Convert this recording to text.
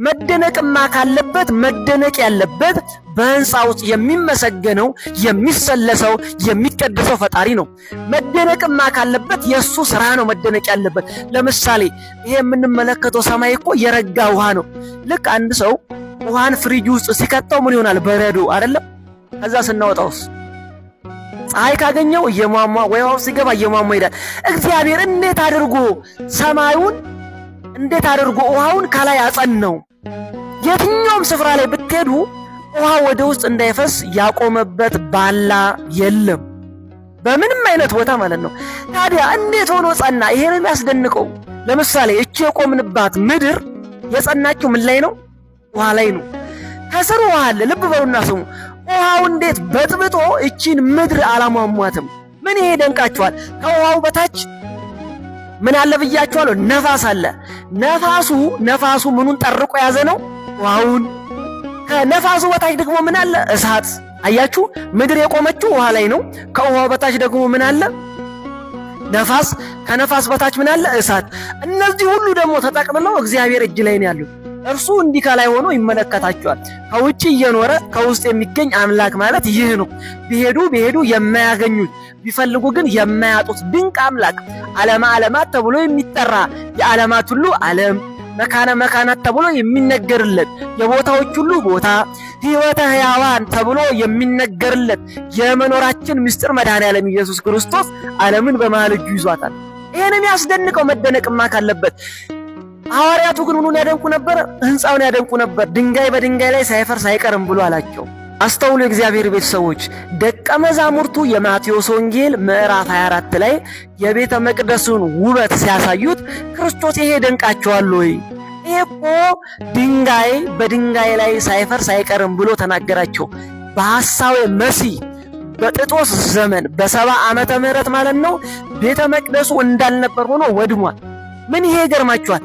መደነቅማ ካለበት መደነቅ ያለበት በህንፃ ውስጥ የሚመሰገነው የሚሰለሰው የሚቀደሰው ፈጣሪ ነው። መደነቅማ ካለበት የሱ ስራ ነው መደነቅ ያለበት። ለምሳሌ ይሄ የምንመለከተው ሰማይ እኮ የረጋ ውሃ ነው። ልክ አንድ ሰው ውሃን ፍሪጅ ውስጥ ሲከተው ምን ይሆናል? በረዶ አይደለም? ከዛ ስናወጣውስ ፀሐይ ካገኘው እየሟሟ ወይ ውሃው ሲገባ እየሟሟ ይሄዳል። እግዚአብሔር እንዴት አድርጎ ሰማዩን እንዴት አድርጎ ውሃውን ከላይ አጸናው? የትኛውም ስፍራ ላይ ብትሄዱ ውሃ ወደ ውስጥ እንዳይፈስ ያቆመበት ባላ የለም፣ በምንም አይነት ቦታ ማለት ነው። ታዲያ እንዴት ሆኖ ጸና? ይሄ ነው የሚያስደንቀው። ለምሳሌ እቺ የቆምንባት ምድር የጸናችው ምን ላይ ነው? ውሃ ላይ ነው። ከስሩ ውሃ አለ። ልብ በሉና ስሙ። ውሃው እንዴት በጥብጦ እቺን ምድር አላሟሟትም? ምን ይሄ ደንቃችኋል? ከውሃው በታች ምን አለ ብያችኋለሁ? ነፋስ አለ። ነፋሱ ምኑን ጠርቆ ያዘ ነው? ውሃውን። ከነፋሱ በታች ደግሞ ምን አለ? እሳት። አያችሁ፣ ምድር የቆመችው ውሃ ላይ ነው። ከውሃው በታች ደግሞ ምን አለ? ነፋስ። ከነፋስ በታች ምን አለ? እሳት። እነዚህ ሁሉ ደግሞ ተጠቅልለው እግዚአብሔር እጅ ላይ ነው ያሉት። እርሱ እንዲህ ከላይ ሆኖ ይመለከታቸዋል። ከውጭ እየኖረ ከውስጥ የሚገኝ አምላክ ማለት ይህ ነው። ቢሄዱ የማያገኙት ቢፈልጉ ግን የማያጡት ድንቅ አምላክ፣ ዓለመ ዓለማት ተብሎ የሚጠራ የዓለማት ሁሉ ዓለም፣ መካነ መካናት ተብሎ የሚነገርለት የቦታዎች ሁሉ ቦታ፣ ሕይወተ ሕያዋን ተብሎ የሚነገርለት የመኖራችን ምስጢር መድኃኔዓለም ኢየሱስ ክርስቶስ ዓለምን በመሃል እጁ ይዟታል። ይሄን የሚያስደንቀው መደነቅማ ካለበት ሐዋርያቱ ግን ምኑን ያደንቁ ነበር? ሕንፃውን ያደንቁ ነበር። ድንጋይ በድንጋይ ላይ ሳይፈርስ አይቀርም ብሎ አላቸው። አስተውሉ የእግዚአብሔር ቤተሰቦች። ደቀ መዛሙርቱ የማቴዎስ ወንጌል ምዕራፍ 24 ላይ የቤተ መቅደሱን ውበት ሲያሳዩት ክርስቶስ ይሄ ደንቃቸዋል ወይ? ይሄ እኮ ድንጋይ በድንጋይ ላይ ሳይፈርስ አይቀርም ብሎ ተናገራቸው። በሐሳዌ መሲህ በጥጦስ ዘመን በ70 ዓመተ ምህረት ማለት ነው ቤተ መቅደሱ እንዳልነበር ሆኖ ወድሟል። ምን ይሄ ይገርማችኋል?